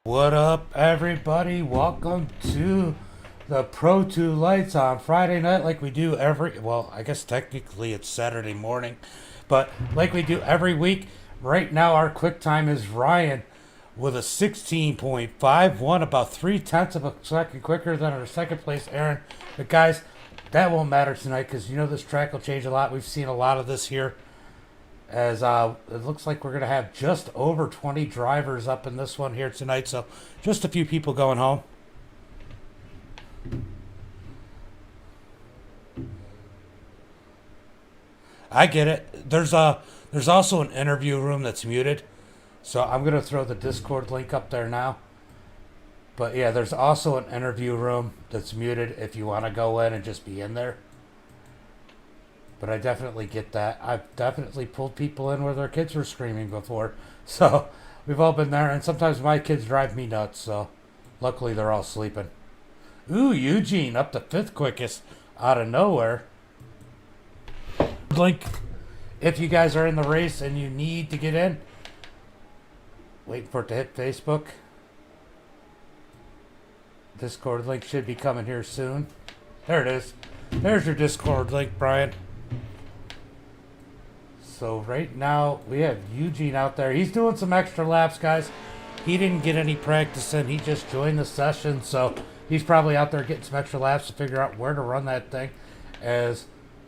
What up, everybody? Welcome to the Pro 2 Lights on Friday night, like we do well, I guess technically it's Saturday morning, but like we do every week. Right now, our quick time is Ryan with a 16.51, about 3/10 of a second quicker than our second place Aaron. But guys, that won't matter tonight because you know this track will change a lot. We've seen a lot of this here. As it looks like we're going to have just over 20 drivers up in this one here tonight. So just a few people going home. I get it. There's also an interview room that's muted. So I'm going to throw the Discord link up there now. But yeah, there's also an interview room that's muted if you want to go in and just be in there. But I definitely get that. I've definitely pulled people in where their kids were screaming before. So we've all been there. And sometimes my kids drive me nuts. So luckily they're all sleeping. Ooh, Eugene up to 5th quickest out of nowhere. Link if you guys are in the race and you need to get in. Waiting for it to hit Facebook. Discord link should be coming here soon. There it is. There's your Discord link, Brian. So right now we have Eugene out there. He's doing some extra laps, guys. He didn't get any practice in. He just joined the session. So he's probably out there getting some extra laps to figure out where to run that thing. As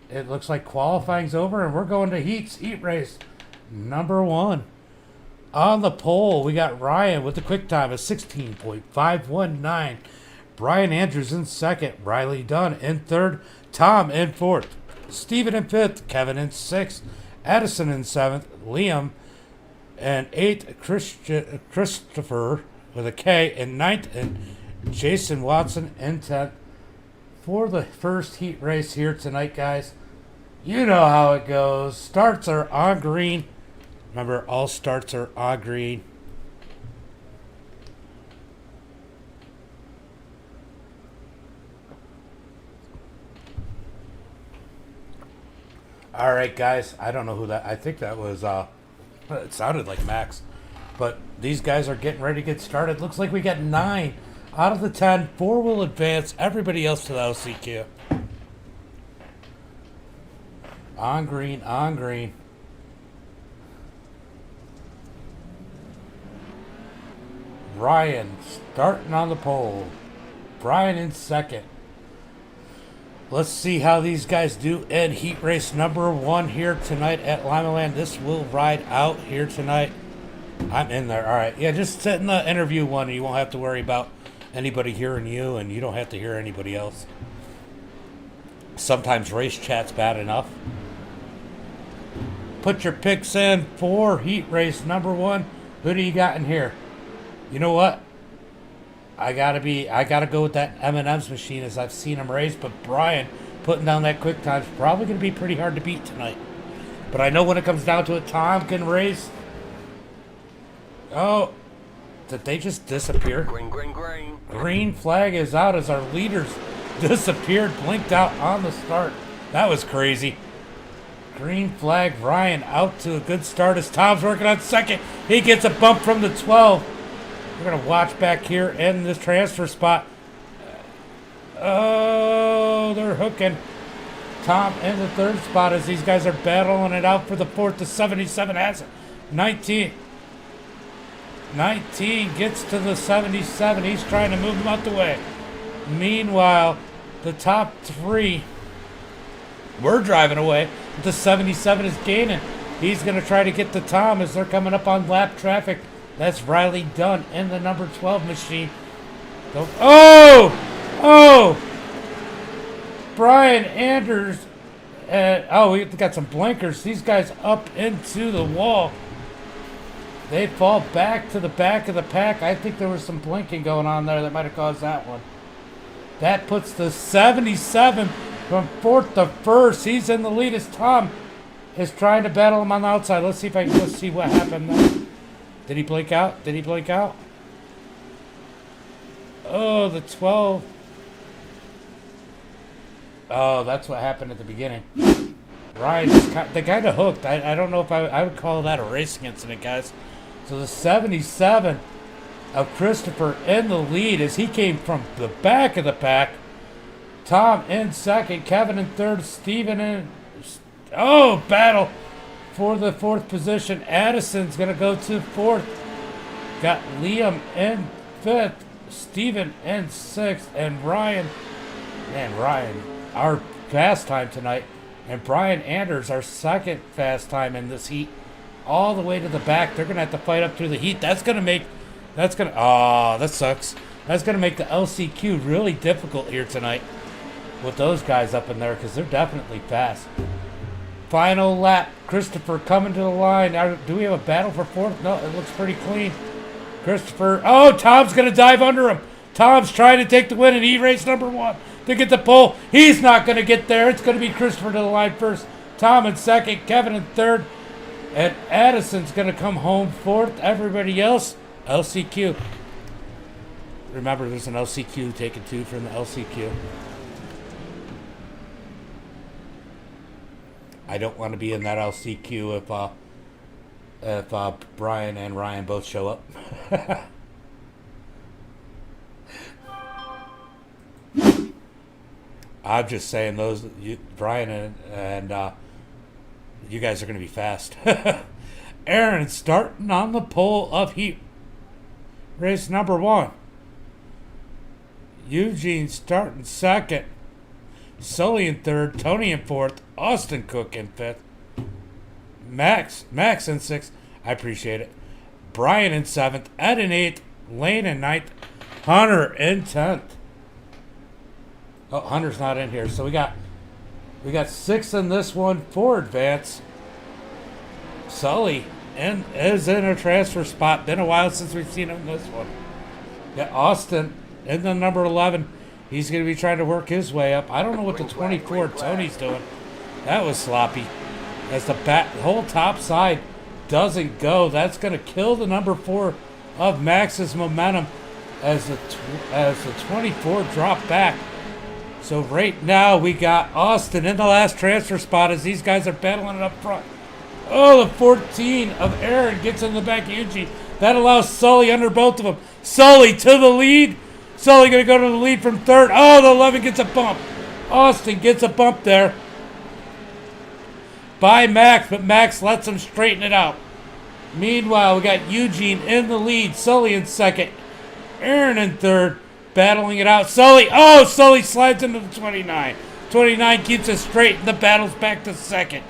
it looks like qualifying's over and we're going to heat race number 1. On the pole, we got Ryan with the quick time of 16.519. Brian Andrews in 2nd. Riley Dunn in 3rd. Tom in 4th. Steven in 5th. Kevin in 6th. Addison in 7th, Liam in 8th, Christopher with a K in 9th, and Jason Watson in 10th for the first heat race here tonight, guys. You know how it goes. Starts are on green. Remember, all starts are on green. All right, guys. I don't know who that. I think that was. It sounded like Max, but these guys are getting ready to get started. Looks like we got 9 out of the 10. 4 will advance. Everybody else to the LCQ. On green. On green. Ryan starting on the pole. Brian in 2nd. Let's see how these guys do in heat race number 1 here tonight at Lima Land. This will ride out here tonight. I'm in there. All right. Yeah, just sit in the interview one and you won't have to worry about anybody hearing you and you don't have to hear anybody else. Sometimes race chat's bad enough. Put your picks in for heat race number 1. Who do you got in here? You know what? I gotta go with that M&M's machine as I've seen him race, but Brian putting down that quick time is probably going to be pretty hard to beat tonight. But I know when it comes down to it, Tom can race. Oh, did they just disappear? Green, green, green. Green flag is out as our leaders disappeared, blinked out on the start. That was crazy. Green flag, Ryan out to a good start as Tom's working on 2nd. He gets a bump from the 12. We're going to watch back here in this transfer spot. Oh, they're hooking. Tom in the 3rd spot as these guys are battling it out for the 4th. The 77 has it. 19 gets to the 77. He's trying to move him out the way. Meanwhile, the top 3 we're driving away. But the 77 is gaining. He's going to try to get to Tom as they're coming up on lap traffic. That's Riley Dunn in the number 12 machine. Oh! Brian Anders. We got some blinkers. These guys up into the wall. They fall back to the back of the pack. I think there was some blinking going on there that might have caused that one. That puts the 77 from 4th to 1st. He's in the lead as Tom is trying to battle him on the outside. Let's see if I can go see what happened there. Did he blink out? Oh, the 12. Oh, that's what happened at the beginning. Ryan, they kind of hooked. I don't know if I would call that a racing incident, guys. So the 77 of Christopher in the lead as he came from the back of the pack. Tom in second, Kevin in third, Steven in... Oh, battle for the fourth position. Addison's going to go to fourth. Got Liam in fifth, Steven in sixth, and Ryan, our fast time tonight, and Brian Anders, our second fast time in this heat, all the way to the back. They're going to have to fight up through the heat. That sucks. That's going to make the LCQ really difficult here tonight with those guys up in there because they're definitely fast. Final lap. Christopher coming to the line. Do we have a battle for fourth? No, it looks pretty clean. Christopher. Oh, Tom's going to dive under him. Tom's trying to take the win in E-race number one to get the pole. He's not going to get there. It's going to be Christopher to the line first. Tom in second. Kevin in third. And Addison's going to come home fourth. Everybody else, LCQ. Remember, there's an LCQ taking two from the LCQ. I don't want to be in that LCQ if Brian and Ryan both show up. I'm just saying Brian and you guys are going to be fast. Aaron starting on the pole of heat race number one. Eugene starting second. Sully in third. Tony in fourth. Austin Cook in fifth. Max in sixth. I appreciate it. Brian in seventh. Ed in eighth. Lane in ninth. Hunter in 10th. Oh, Hunter's not in here. So we got 6 in this one for advance. Sully is in a transfer spot. Been a while since we've seen him in this one. Got Austin in the number 11. He's going to be trying to work his way up. I don't know what the 24 Tony's doing. That was sloppy. As the whole top side doesn't go, that's going to kill the number 4 of Max's momentum as the 24 drop back. So right now we got Austin in the last transfer spot as these guys are battling it up front. Oh, the 14 of Aaron gets in the back of Eugene. That allows Sully under both of them. Sully to the lead. Sully going to go to the lead from third. Oh, the 11 gets a bump. Austin gets a bump there by Max, but Max lets him straighten it out. Meanwhile, we got Eugene in the lead. Sully in second. Aaron in third. Battling it out. Sully. Oh, Sully slides into the 29. 29 keeps it straight, and the battle's back to second.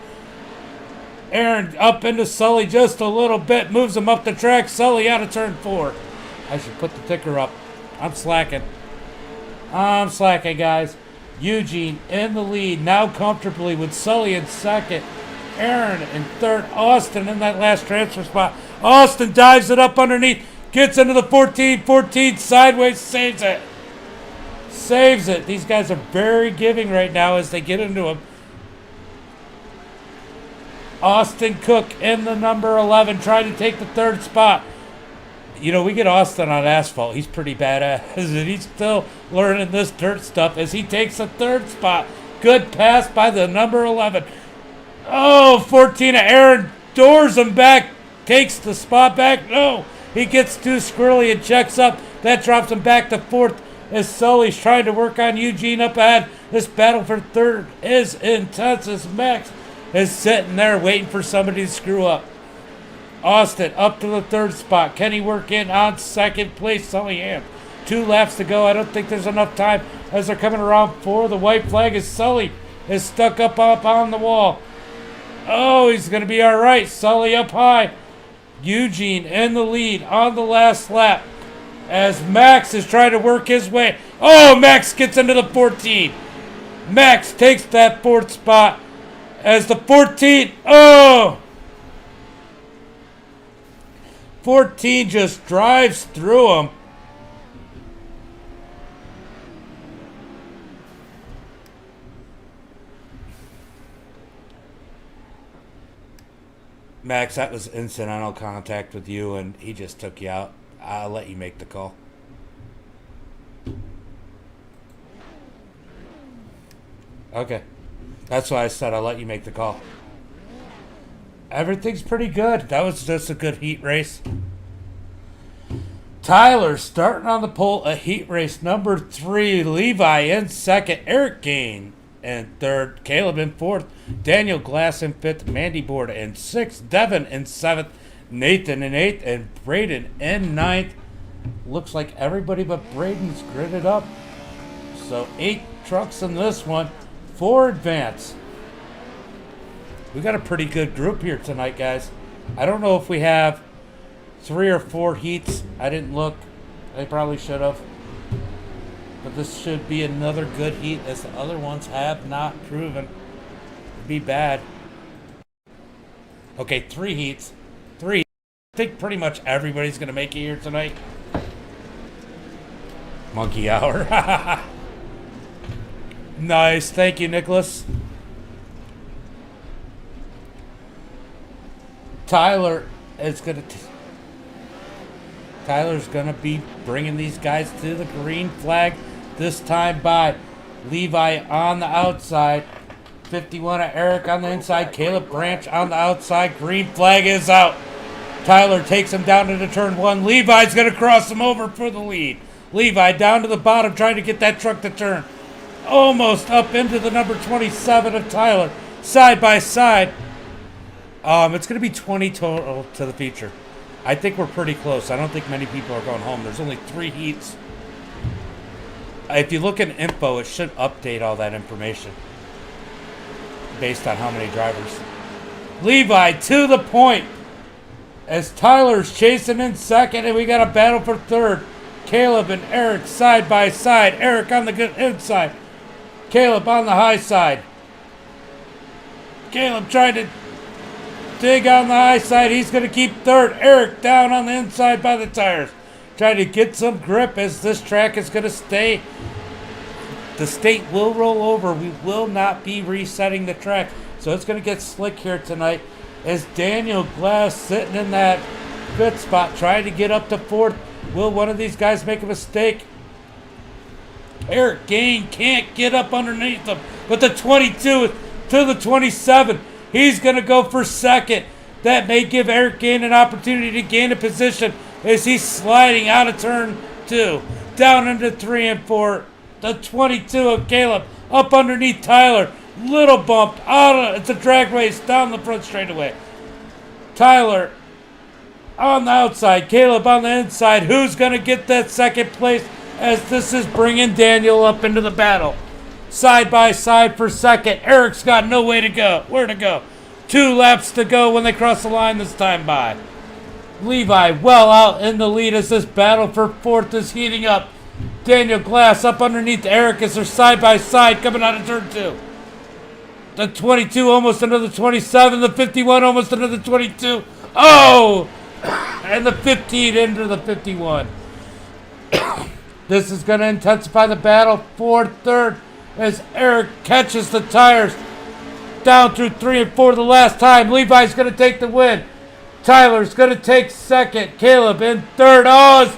Aaron up into Sully just a little bit. Moves him up the track. Sully out of turn 4. I should put the ticker up. I'm slacking, guys. Eugene in the lead. Now comfortably with Sully in second. Aaron in third. Austin in that last transfer spot. Austin dives it up underneath. Gets into the 14. 14 sideways. Saves it. Saves it. These guys are very giving right now as they get into him. Austin Cook in the number 11 trying to take the third spot. You know, we get Austin on asphalt. He's pretty badass. And he's still learning this dirt stuff as he takes the third spot. Good pass by the number 11. Oh, 14 of Aaron doors him back. Takes the spot back. No. He gets too squirrely and checks up. That drops him back to fourth as Sully's trying to work on Eugene up ahead. This battle for third is intense as Max is sitting there waiting for somebody to screw up. Austin up to the third spot. Can he work in on second place? Sully Ham. 2 laps to go. I don't think there's enough time as they're coming around for the white flag as Sully is stuck up on the wall. Oh, he's going to be all right. Sully up high. Eugene in the lead on the last lap as Max is trying to work his way. Oh, Max gets into the 14. Max takes that 4th spot as the 14. Oh! 14 just drives through him. Max, that was incidental contact with you, and he just took you out. I'll let you make the call. Okay. That's why I said I'll let you make the call. Everything's pretty good. That was just a good heat race. Tyler starting on the pole, a heat race number 3. Levi in second. Eric Gain in third. Caleb in fourth. Daniel Glass in fifth. Mandy Board in sixth. Devin in seventh. Nathan in eighth. And Braden in ninth. Looks like everybody but Braden's gridded up. So 8 trucks in this one. 4 advance. We got a pretty good group here tonight, guys. I don't know if we have 3 or 4 heats. I didn't look. I probably should have. But this should be another good heat, as the other ones have not proven to be bad. Okay, 3 heats. 3. I think pretty much everybody's going to make it here tonight. Monkey hour. Nice. Thank you, Nicholas. Tyler's gonna be bringing these guys to the green flag, this time by Levi on the outside, 51 at Eric on the inside, Caleb Branch on the outside. Green flag is out. Tyler takes him down into turn 1. Levi's gonna cross him over for the lead. Levi down to the bottom trying to get that truck to turn. Almost up into the number 27 of Tyler, side by side. It's going to be 20 total to the feature. I think we're pretty close. I don't think many people are going home. There's only 3 heats. If you look at info, it should update all that information based on how many drivers. Levi to the point as Tyler's chasing in second, and we got a battle for third. Caleb and Eric side by side. Eric on the good inside. Caleb on the high side. Caleb trying to dig on the high side. He's going to keep third. Eric down on the inside by the tires. Trying to get some grip as this track is going to stay. The state will roll over. We will not be resetting the track. So it's going to get slick here tonight as Daniel Glass sitting in that 5th spot trying to get up to 4th. Will one of these guys make a mistake? Eric Gain can't get up underneath them. But the 22 to the 27. He's going to go for second. That may give Eric Gain an opportunity to gain a position as he's sliding out of turn 2. Down into 3 and 4. The 22 of Caleb up underneath Tyler. Little bump. It's a drag race down the front straightaway. Tyler on the outside. Caleb on the inside. Who's going to get that second place as this is bringing Daniel up into the battle? Side by side for second. Eric's got no way to go. Where to go? 2 laps to go when they cross the line this time by. Levi well out in the lead as this battle for 4th is heating up. Daniel Glass up underneath Eric as they're side by side coming out of turn 2. The 22 almost another 27. The 51 almost another 22. Oh! And the 15 into the 51. This is going to intensify the battle for 3rd as Eric catches the tires down through 3 and 4 the last time. Levi's going to take the win. Tyler's going to take 2nd. Caleb in 3rd. Oh, his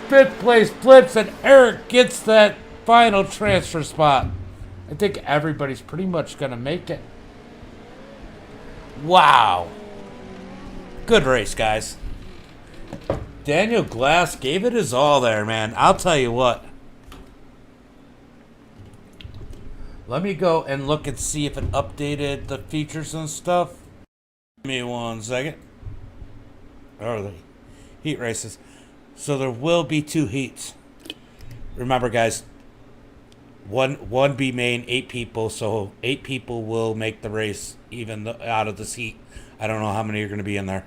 5th place flips and Eric gets that final transfer spot. I think everybody's pretty much going to make it. Wow. Good race, guys. Daniel Glass gave it his all there, man. I'll tell you what. Let me go and look and see if it updated the features and stuff. Give me 1 second. Or the heat races. So there will be 2 heats. Remember, guys, one B main, 8 people. So 8 people will make the race even out of this heat. I don't know how many are going to be in there.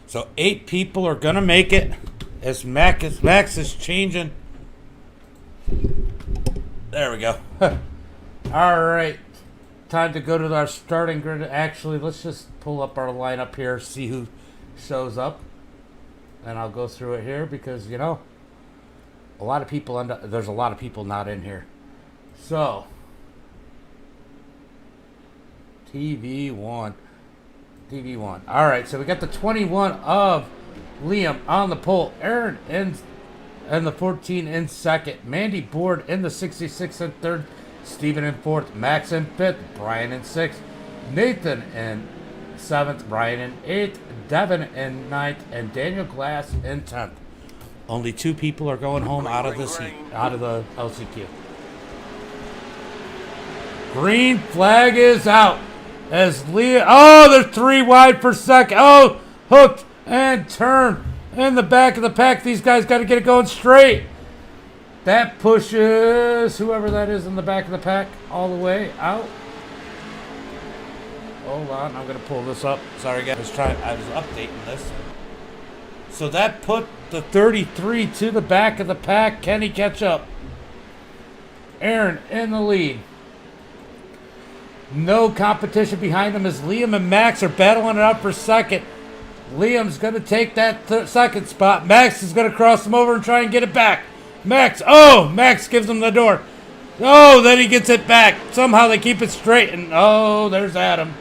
So 8 people are going to make it as Max is changing. There we go. All right. Time to go to our starting grid. Actually, let's just pull up our lineup here, see who shows up. And I'll go through it here because, you know, a lot of people there's a lot of people not in here. So, TV1. All right, so we got the 21 of Liam on the pole. Aaron in the 14 in 2nd. Mandy Board in the 66 in 3rd. Steven in 4th. Max in 5th. Brian in 6th. Nathan in 7th, Brian in 8th, Devin in 9th, and Daniel Glass in 10th. Only 2 people are going home out of this out of the LCQ. Green flag is out as Leah. Oh, they're 3 wide per second. Oh, hooked and turn in the back of the pack. These guys got to get it going straight. That pushes whoever that is in the back of the pack all the way out. Hold on, I'm gonna pull this up. Sorry guys, I was updating this. So that put the 33 to the back of the pack. Can he catch up? Aaron in the lead. No competition behind him as Liam and Max are battling it out for second. Liam's gonna take that second spot. Max is gonna cross him over and try and get it back. Max gives him the door. Oh, then he gets it back. Somehow they keep it straight, and oh, there's Adam.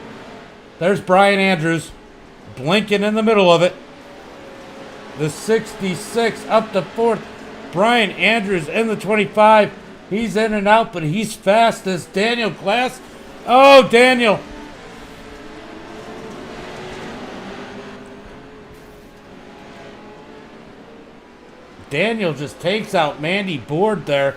There's Brian Andrews blinking in the middle of it. The 66 up to 4th. Brian Andrews in the 25. He's in and out, but he's fast as Daniel Glass. Oh, Daniel. Daniel just takes out Mandy Board there.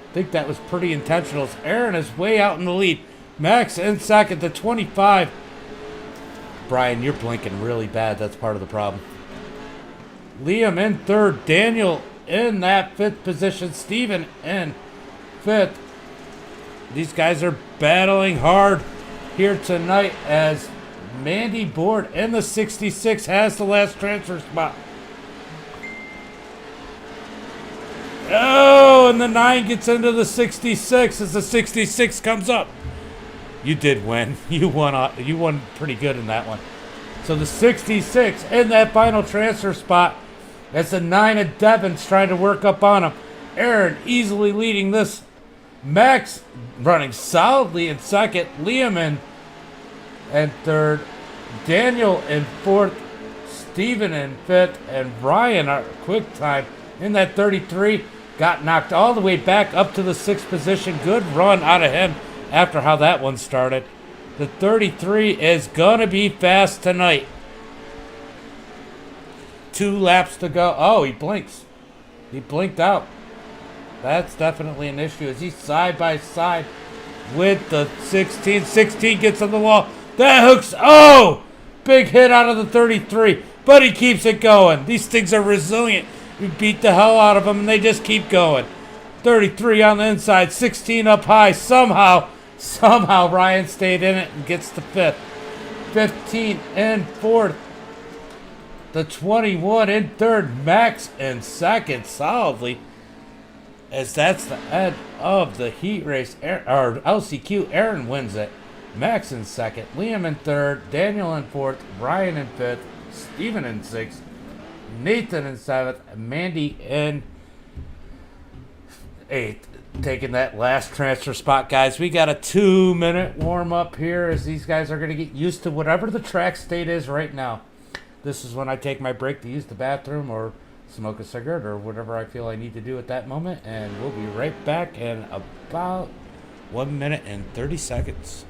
I think that was pretty intentional. Aaron is way out in the lead. Max in second, the 25. Brian, you're blinking really bad. That's part of the problem. Liam in 3rd. Daniel in that 5th position. Steven in 5th. These guys are battling hard here tonight as Mandy Board in the 66 has the last transfer spot. Oh, and the 9 gets into the 66 as the 66 comes up. You did win. You won pretty good in that one. So the 66 in that final transfer spot. That's the 9 of Devon's trying to work up on him. Aaron easily leading this. Max running solidly in second. Liam in 3rd. Daniel in 4th. Steven in 5th. And Ryan, our quick time, in that 33. Got knocked all the way back up to the 6th position. Good run out of him after how that one started. The 33 is going to be fast tonight. 2 laps to go. Oh, he blinks. He blinked out. That's definitely an issue as he's side by side with the 16. 16 gets on the wall. That hooks. Oh, big hit out of the 33. But he keeps it going. These things are resilient. We beat the hell out of them and they just keep going. 33 on the inside. 16 up high. Somehow Ryan stayed in it and gets the 5th. 15 in 4th. The 21 in 3rd. Max in 2nd solidly. As that's the end of the heat race, or LCQ. Aaron wins it. Max in 2nd. Liam in 3rd. Daniel in 4th. Brian in 5th. Steven in 6th. Nathan in 7th. Mandy in 8th. Taking that last transfer spot, guys. We got a 2-minute warm-up here as these guys are going to get used to whatever the track state is right now. This is when I take my break to use the bathroom or smoke a cigarette or whatever I feel I need to do at that moment. And we'll be right back in about 1 minute and 30 seconds.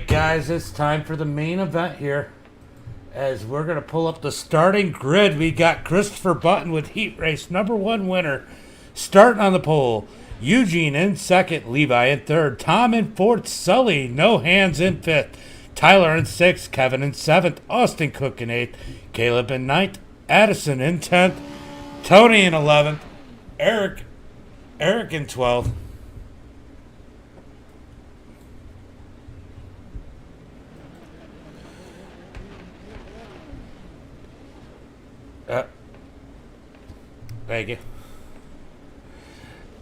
Guys, it's time for the main event here. As we're going to pull up the starting grid, we got Christopher Button with Heat Race #1 winner. Starting on the pole, Eugene in second, Levi in third, Tom in fourth, Sully, no hands in fifth, Tyler in sixth, Kevin in seventh, Austin Cook in eighth, Caleb in ninth, Addison in 10th, Tony in 11th, Eric in 12th. Thank you.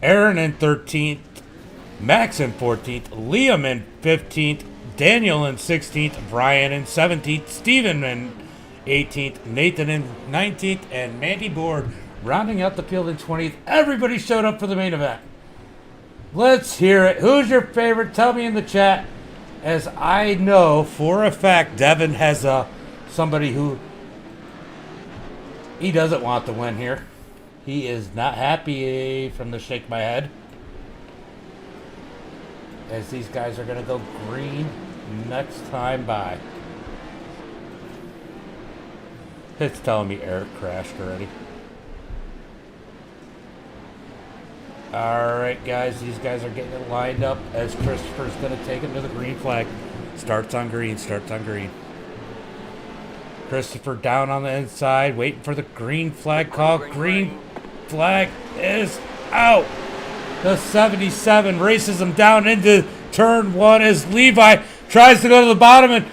Aaron in 13th, Max in 14th, Liam in 15th, Daniel in 16th, Brian in 17th, Steven in 18th, Nathan in 19th, and Mandy Board rounding out the field in 20th. Everybody showed up for the main event. Let's hear it. Who's your favorite? Tell me in the chat. As I know for a fact, Devin has somebody who he doesn't want to win here. He is not happy from the shake my head. As these guys are going to go green next time by. It's telling me Eric crashed already. Alright guys, these guys are getting it lined up as Christopher's going to take him to the green flag. Starts on green, starts on green. Christopher down on the inside, waiting for the green flag call. Green flag is out. The 77 races him down into turn one as Levi tries to go to the bottom and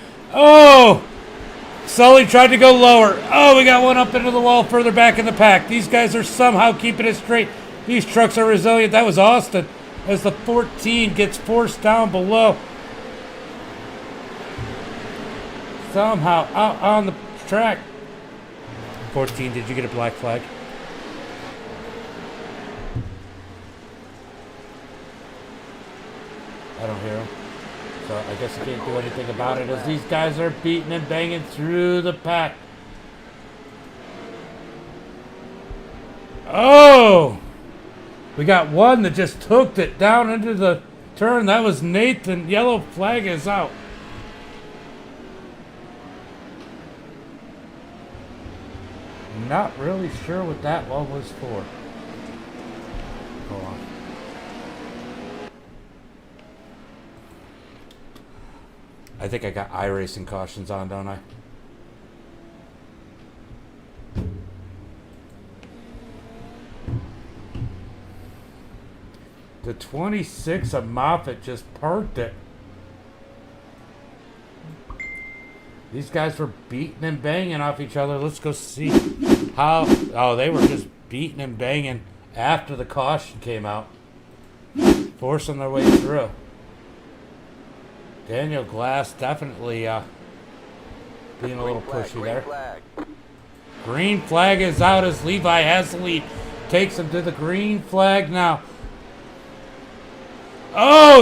Sully tried to go lower. We got one up into the wall further back in the pack. These guys are somehow keeping it straight. These trucks are resilient. That was Austin as the 14 gets forced down below. Somehow out on the track. 14, did you get a black flag? I don't hear him. So I guess I can't do anything about it as these guys are beating and banging through the pack. We got one that just hooked it down into the turn. That was Nathan. Yellow flag is out. Not really sure what that one was for. Hold on. I think I got iRacing cautions on, don't I? The 26 of Moffitt just parked it. These guys were beating and banging off each other. Let's go see how... they were just beating and banging after the caution came out. Forcing their way through. Daniel Glass definitely being a little pushy there. Green flag is out as Levi has the lead. Takes him to the green flag now.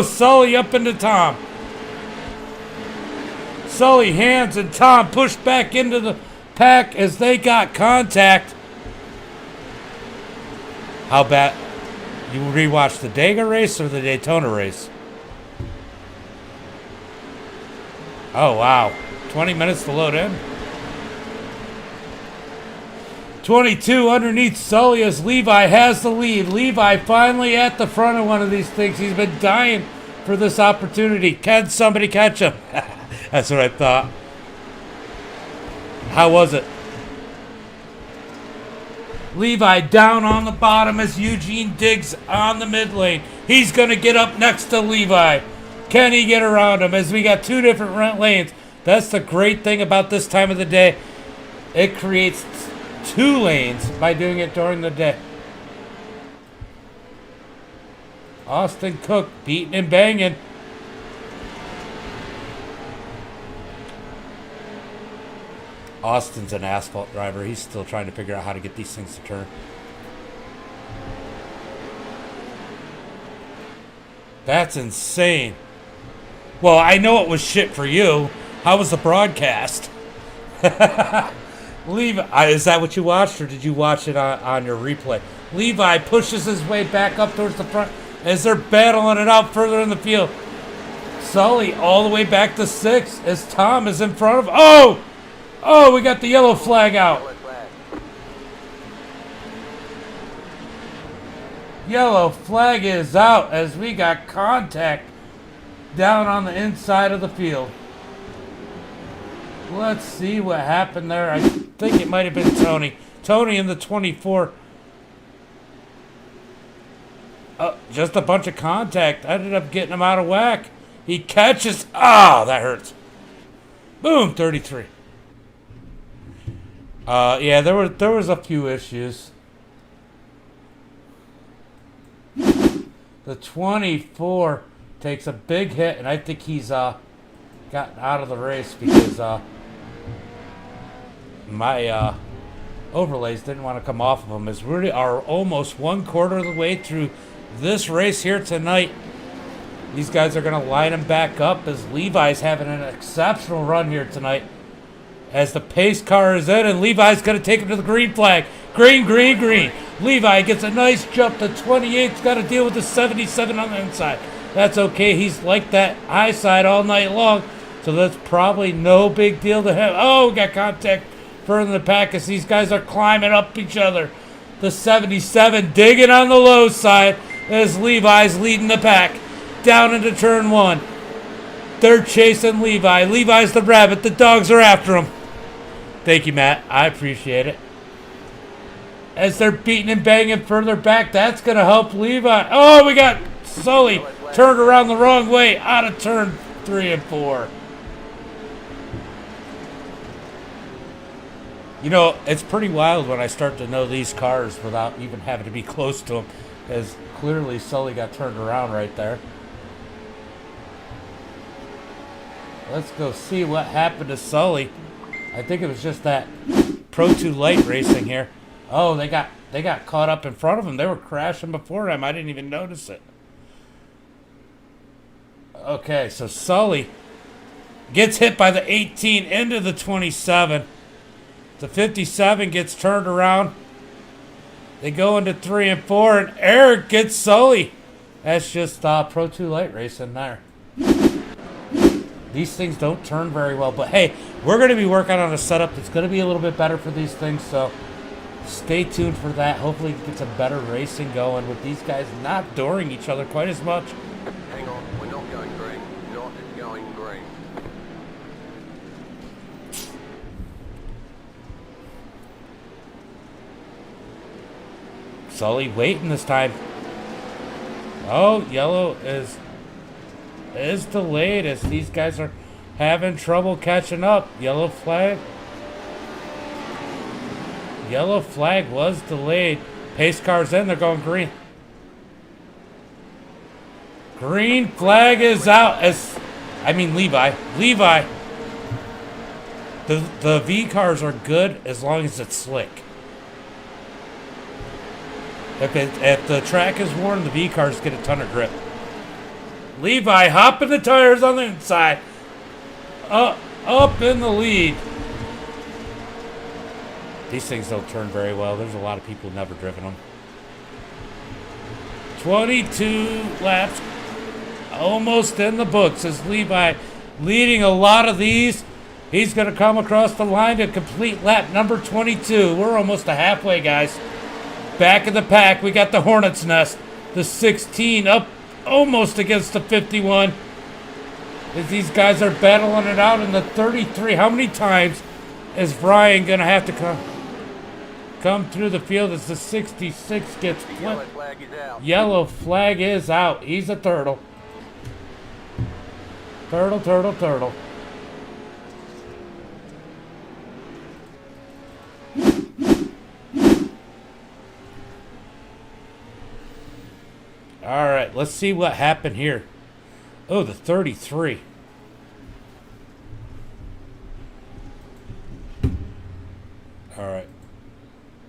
Sully up into Tom. Sully hands and Tom pushed back into the pack as they got contact. How bad? You rewatched the Dega race or the Daytona race? Oh, wow. 20 minutes to load in. 22 underneath Sully as Levi has the lead. Levi finally at the front of one of these things. He's been dying for this opportunity. Can somebody catch him? That's what I thought. How was it? Levi down on the bottom as Eugene digs on the mid lane. He's going to get up next to Levi. Can he get around him as we got two different lanes? That's the great thing about this time of the day. It creates two lanes by doing it during the day. Austin Cook beating and banging. Austin's an asphalt driver. He's still trying to figure out how to get these things to turn. That's insane. Well, I know it was shit for you. How was the broadcast? Levi, is that what you watched, or did you watch it on your replay? Levi pushes his way back up towards the front as they're battling it out further in the field. Sully all the way back to 6 as Tom is in front of. Oh! Oh, we got the yellow flag out. Yellow flag is out as we got contact down on the inside of the field. Let's see what happened there. I think it might have been Tony. Tony in the 24. Just a bunch of contact. I ended up getting him out of whack. He catches. Ah, that hurts. Boom, 33. Yeah, there was a few issues. The 24 takes a big hit, and I think he's gotten out of the race because my overlays didn't want to come off of him. As we are almost 1/4 of the way through this race here tonight. These guys are going to line him back up as Levi's having an exceptional run here tonight. As the pace car is in, and Levi's going to take him to the green flag. Green, green, green. Levi gets a nice jump. The 28's got to deal with the 77 on the inside. That's okay. He's like that high side all night long. So that's probably no big deal to him. Oh, we got contact further in the pack as these guys are climbing up each other. The 77 digging on the low side as Levi's leading the pack down into turn 1. They're chasing Levi. Levi's the rabbit. The dogs are after him. Thank you, Matt. I appreciate it. As they're beating and banging further back, that's going to help Levi. Oh, we got Sully turned around the wrong way out of turn 3 and 4. You know, it's pretty wild when I start to know these cars without even having to be close to them, as clearly Sully got turned around right there. Let's go see what happened to Sully. I think it was just that Pro 2 light racing here. Oh, they got caught up in front of him. They were crashing before him. I didn't even notice it. Okay, so Sully gets hit by the 18 into the 27. The 57 gets turned around. They go into 3 and 4, and Eric gets Sully. That's just Pro 2 light racing there. These things don't turn very well, but hey, we're going to be working on a setup that's going to be a little bit better for these things, so stay tuned for that. Hopefully get some better racing going with these guys not dooring each other quite as much. Hang on, we're not going green. Not going green. Sully waiting this time. Oh, yellow is delayed as these guys are having trouble catching up. Yellow flag. Yellow flag was delayed. Pace car's in. They're going green. Green flag is out. Levi. Levi. The V cars are good as long as it's slick. If the track is worn, the V cars get a ton of grip. Levi hopping the tires on the inside. Up in the lead. These things don't turn very well. There's a lot of people who've never driven them. 22 laps. Almost in the books as Levi leading a lot of these. He's going to come across the line to complete lap number 22. We're almost to halfway, guys. Back in the pack, we got the Hornet's Nest. The 16 up almost against the 51. As these guys are battling it out in the 33. How many times is Brian going to have to come through the field as the 66 gets flipped? Yellow flag is out. Yellow flag is out. He's a turtle. Turtle, turtle, turtle. All right, let's see what happened here. Oh, the 33. All right.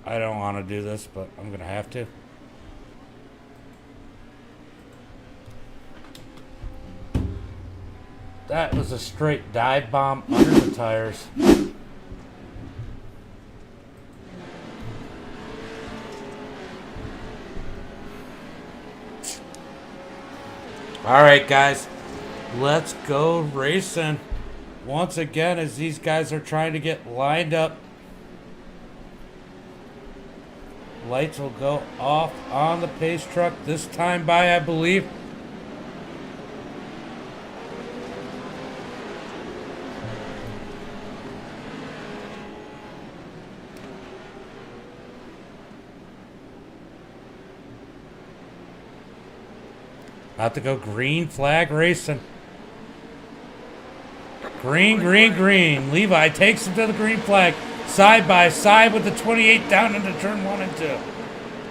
I don't want to do this, but I'm going to have to. That was a straight dive bomb under the tires. All right, guys. Let's go racing. Once again, as these guys are trying to get lined up. Lights will go off on the pace truck this time by, I believe. About to go green flag racing. Green, green, green. Levi takes him to the green flag. Side by side with the 28 down into turn 1 and 2.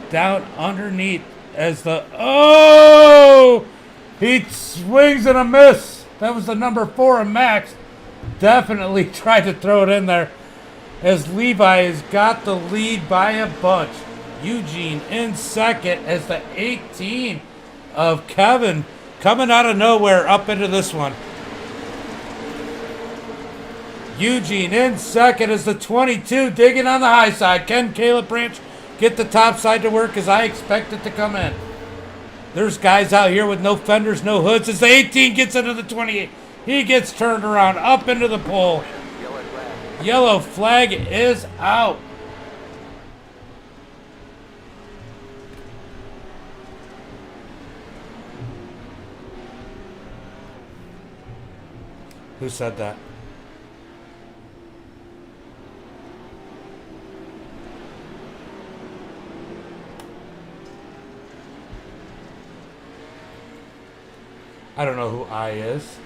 Down underneath as the... Oh! He swings and a miss. That was the number 4 of Max. Definitely tried to throw it in there. As Levi has got the lead by a bunch. Eugene in second as the 18 of Kevin coming out of nowhere up into this one. Eugene in second as the 22 digging on the high side. Can Caleb Branch get the top side to work as I expect it to come in? There's guys out here with no fenders, no hoods as the 18 gets into the 28. He gets turned around up into the pole. Yellow flag is out. Who said that? I don't know who I is.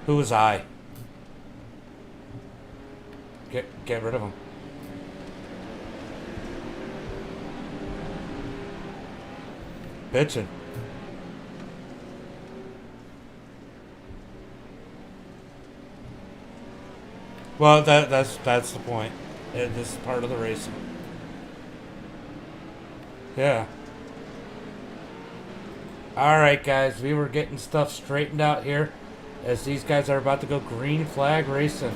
Who is I? Get rid of him. Bitchin'. Well, that's the point. This is part of the racing. Yeah. Alright, guys. We were getting stuff straightened out here as these guys are about to go green flag racing.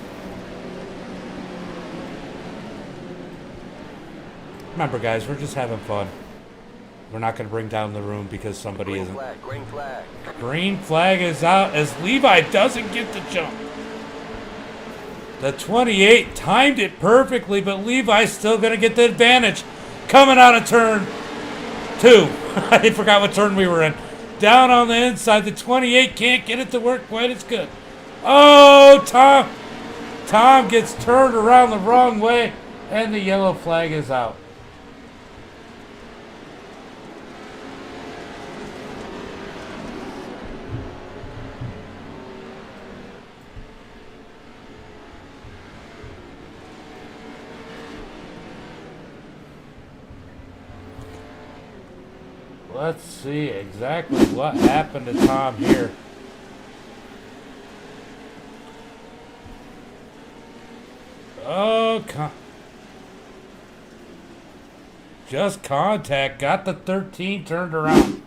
Remember, guys, we're just having fun. We're not going to bring down the room because somebody isn't. Green flag. Green flag is out as Levi doesn't get the jump. The 28 timed it perfectly, but Levi's still going to get the advantage. Coming out of turn 2. I forgot what turn we were in. Down on the inside, the 28 can't get it to work quite as good. Oh, Tom gets turned around the wrong way, and the yellow flag is out. Let's see exactly what happened to Tom here. Oh, just contact. Got the 13 turned around.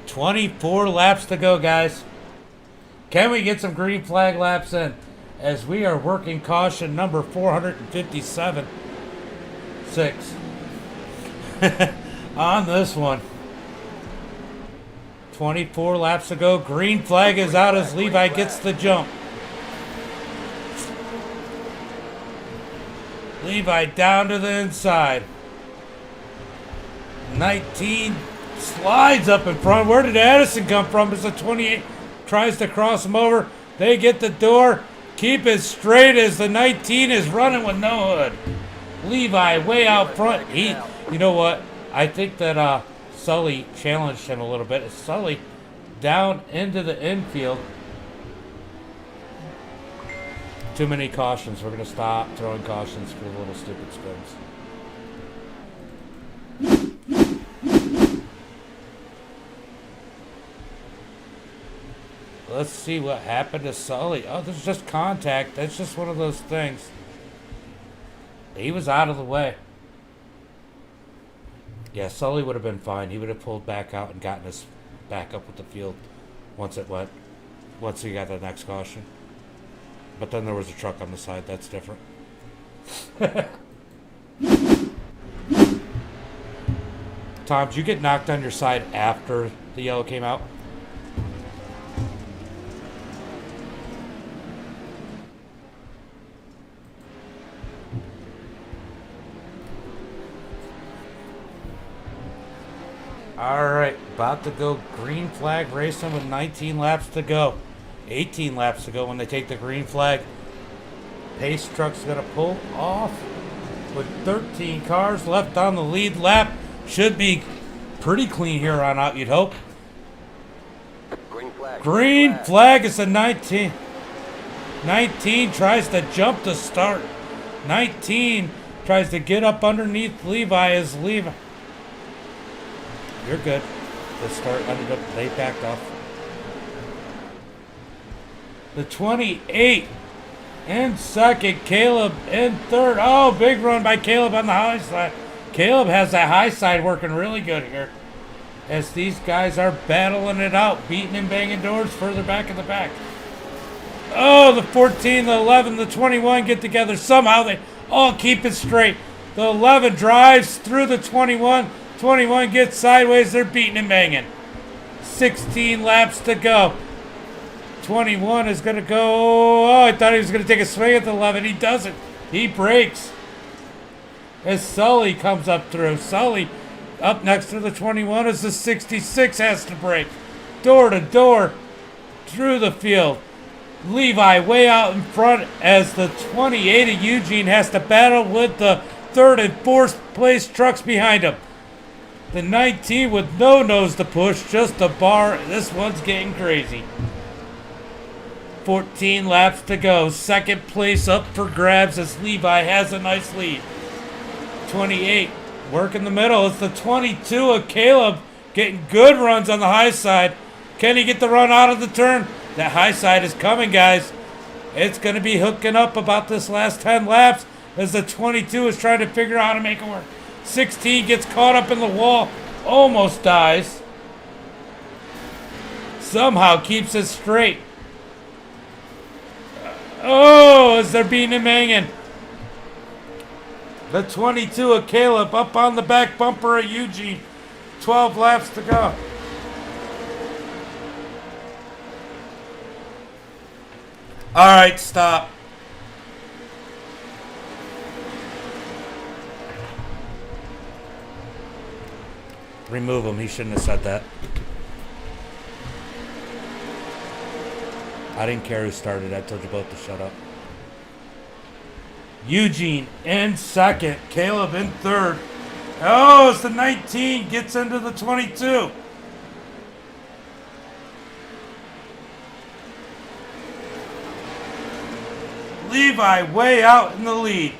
$24 laps to go, guys. Can we get some green flag laps in? As we are working caution number 457. 6. On this one. 24 laps to go. Green flag is out as Levi gets the jump. Levi down to the inside. 19 slides up in front. Where did Addison come from? As the 28 tries to cross him over. They get the door. Keep it straight as the 19 is running with no hood. Levi way out front. You know what? I think that Sully challenged him a little bit. It's Sully down into the infield. Too many cautions. We're going to stop throwing cautions for little stupid spins. Let's see what happened to Sully. Oh, there's just contact. That's just one of those things. He was out of the way. Yeah, Sully would have been fine. He would have pulled back out and gotten us back up with the field once he got the next caution. But then there was a truck on the side. That's different. Tom, did you get knocked on your side after the yellow came out? All right, about to go green flag racing with 19 laps to go. 18 laps to go when they take the green flag. Pace truck's going to pull off with 13 cars left on the lead lap. Should be pretty clean here on out, you'd hope. Green flag. Green flag is a 19. 19 tries to jump the start. 19 tries to get up underneath Levi as Levi. You're good. The start ended up, they backed off. The 28 in second, Caleb in third. Oh, big run by Caleb on the high side. Caleb has that high side working really good here as these guys are battling it out, beating and banging doors further back in the back. Oh, the 14, the 11, the 21 get together. Somehow they all keep it straight. The 11 drives through the 21. 21 gets sideways. They're beating and banging. 16 laps to go. 21 is going to go. Oh, I thought he was going to take a swing at the 11. He doesn't. He breaks. As Sully comes up through. Sully up next to the 21 as the 66 has to break. Door to door through the field. Levi way out in front as the 28 of Eugene has to battle with the third and fourth place trucks behind him. The 19 with no nose to push, just a bar. This one's getting crazy. 14 laps to go. Second place up for grabs as Levi has a nice lead. 28 work in the middle. It's the 22 of Caleb getting good runs on the high side. Can he get the run out of the turn? That high side is coming, guys. It's going to be hooking up about this last 10 laps as the 22 is trying to figure out how to make it work. 16 gets caught up in the wall, almost dies. Somehow keeps it straight. Oh, as they're beating and banging. The 22 of Caleb up on the back bumper of Eugene. 12 laps to go. All right, stop. Remove him. He shouldn't have said that. I didn't care who started. I told you both to shut up. Eugene in second. Caleb in third. Oh, it's the 19. Gets into the 22. Levi way out in the lead.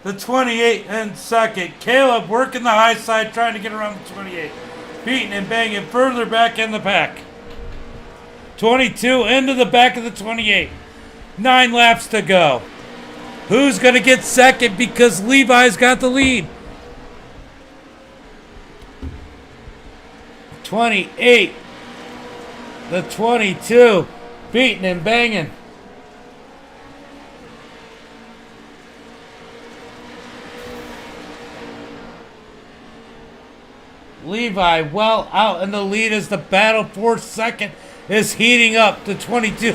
The 28 in second. Caleb working the high side, trying to get around the 28. Beating and banging further back in the pack. 22 into the back of the 28. 9 laps to go. Who's going to get second because Levi's got the lead? 28. The 22. Beating and banging. Levi well out in the lead as the battle for second is heating up. The 22,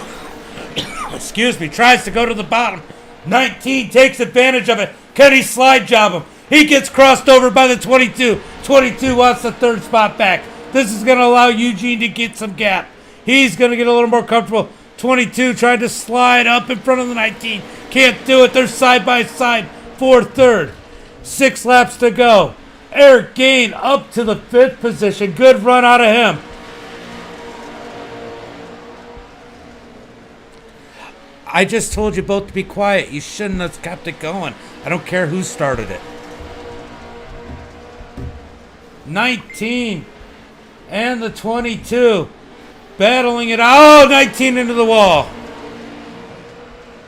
excuse me, tries to go to the bottom. 19 takes advantage of it. Can he slide job him? He gets crossed over by the 22. 22 wants the third spot back. This is going to allow Eugene to get some gap. He's going to get a little more comfortable. 22 tried to slide up in front of the 19. Can't do it. They're side by side for third. 6 laps to go. Eric Gain up to the 5th position. Good run out of him. I just told you both to be quiet. You shouldn't have kept it going. I don't care who started it. 19 and the 22 battling it. Oh, 19 into the wall.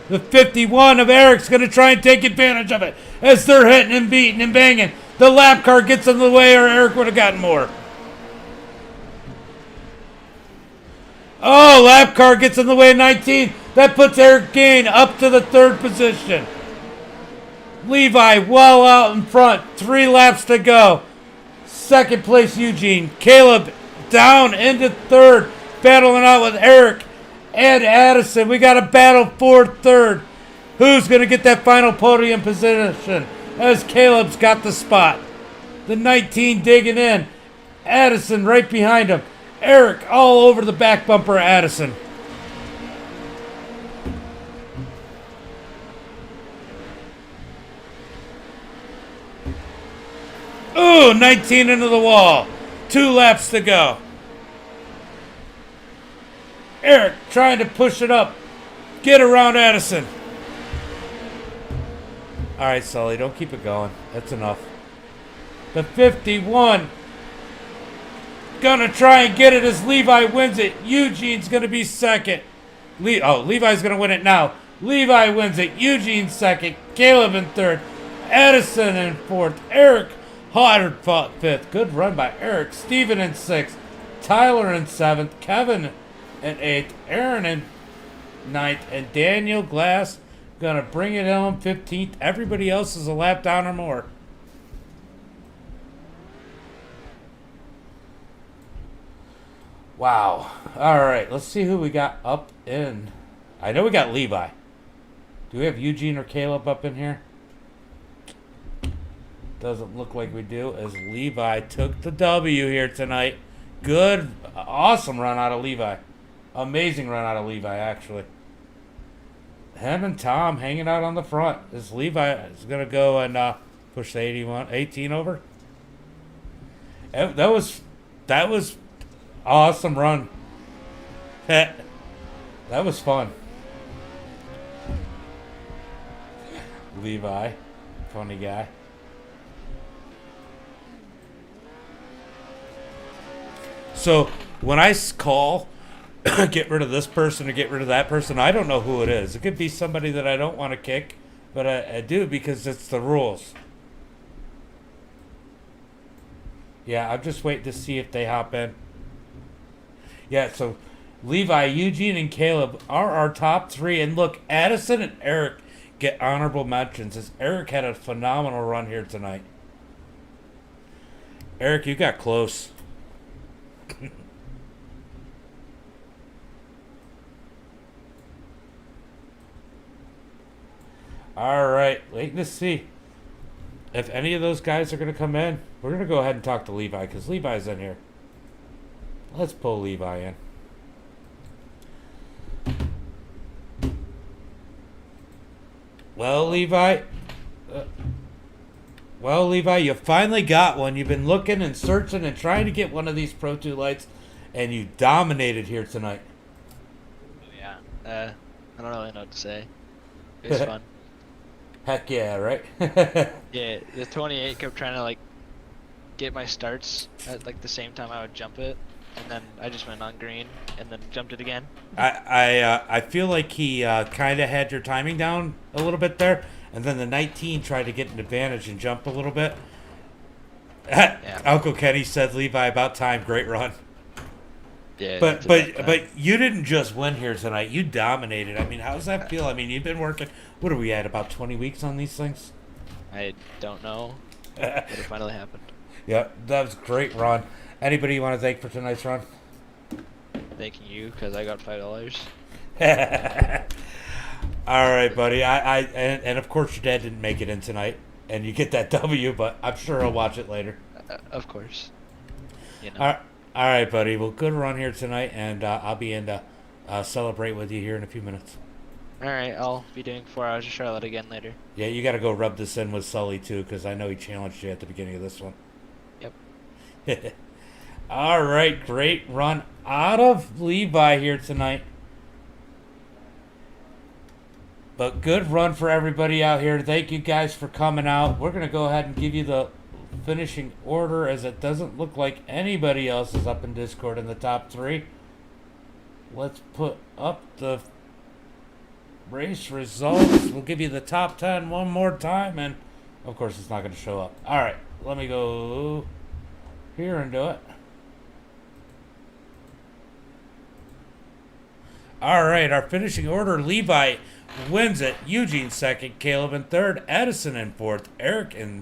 The 51 of Eric's going to try and take advantage of it as they're hitting and beating and banging. The lap car gets in the way or Eric would have gotten more. Oh, lap car gets in the way of 19. That puts Eric Gain up to the 3rd position. Levi well out in front. 3 laps to go. 2nd place Eugene. Caleb down into 3rd. Battling out with Eric and Addison. We got a battle for 3rd. Who's going to get that final podium position? As Caleb's got the spot. The 19 digging in. Addison right behind him. Eric all over the back bumper of Addison. Ooh, 19 into the wall. 2 laps to go. Eric trying to push it up. Get around Addison. All right, Sully, don't keep it going. That's enough. The 51. Gonna try and get it as Levi wins it. Eugene's gonna be 2nd. Levi's gonna win it now. Levi wins it. Eugene 2nd. Caleb in 3rd. Addison in 4th. Eric Hodder 5th. Good run by Eric. Steven in 6th. Tyler in 7th. Kevin in 8th. Aaron in 9th. And Daniel Glass gonna bring it home 15th. Everybody else is a lap down or more. Wow. All right, let's see who we got up in. I know we got Levi. Do we have Eugene or Caleb up in here? Doesn't look like we do, as Levi took the W here tonight. Good, awesome run out of Levi. Amazing run out of Levi, actually. Him and Tom hanging out on the front. As Levi is going to go and push the 18 over. That was awesome run. That was fun. Levi, funny guy. So when I call, get rid of this person or get rid of that person, I don't know who it is. It could be somebody that I don't want to kick, but I do because it's the rules. Yeah, I'm just waiting to see if they hop in. Yeah, so Levi, Eugene, and Caleb are our top 3. And look, Addison and Eric get honorable mentions, as Eric had a phenomenal run here tonight. Eric, you got close. All right, waiting to see if any of those guys are going to come in. We're going to go ahead and talk to Levi because Levi's in here. Let's pull Levi in. Well, Levi, you finally got one. You've been looking and searching and trying to get one of these Pro 2 lights, and you dominated here tonight. Yeah, I don't really know what to say. It was fun. Heck yeah, right? Yeah, the 28 kept trying to like get my starts at like the same time I would jump it, and then I just went on green and then jumped it again. I feel like he kind of had your timing down a little bit there, and then the 19 tried to get an advantage and jump a little bit. Yeah. Uncle Kenny said, "Levi, about time, great run." Yeah, but you didn't just win here tonight. You dominated. I mean, how does that feel? I mean, you've been working. What are we at? About 20 weeks on these things? I don't know, but it finally happened. Yeah, that was a great run. Anybody you want to thank for tonight's run? Thanking you because I got $5. All right, buddy. And of course your dad didn't make it in tonight, and you get that W, but I'm sure he'll watch it later. Of course. You know. All right, buddy. Well, good run here tonight, and I'll be in to celebrate with you here in a few minutes. All right, I'll be doing 4 hours of Charlotte again later. Yeah, you got to go rub this in with Sully too, because I know he challenged you at the beginning of this one. Yep. All right, great run out of Levi here tonight. But good run for everybody out here. Thank you guys for coming out. We're going to go ahead and give you the finishing order, as it doesn't look like anybody else is up in Discord in the top 3. Let's put up the race results. We'll give you the top 10 one more time, and of course it's not going to show up. All right, let me go here and do it. All right, our finishing order: Levi wins it. Eugene second, Caleb in third, Edison in fourth, Eric in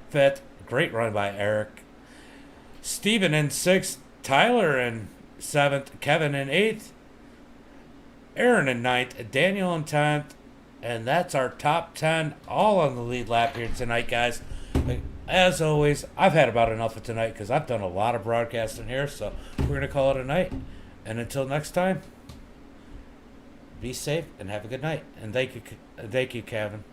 fifth. Great run by Eric. Steven in sixth, Tyler in seventh, Kevin in eighth, Aaron in ninth, Daniel in 10th, and that's our top 10 all on the lead lap here tonight, guys. As always, I've had about enough of tonight because I've done a lot of broadcasting here, so we're going to call it a night. And until next time, be safe and have a good night. And thank you, Kevin.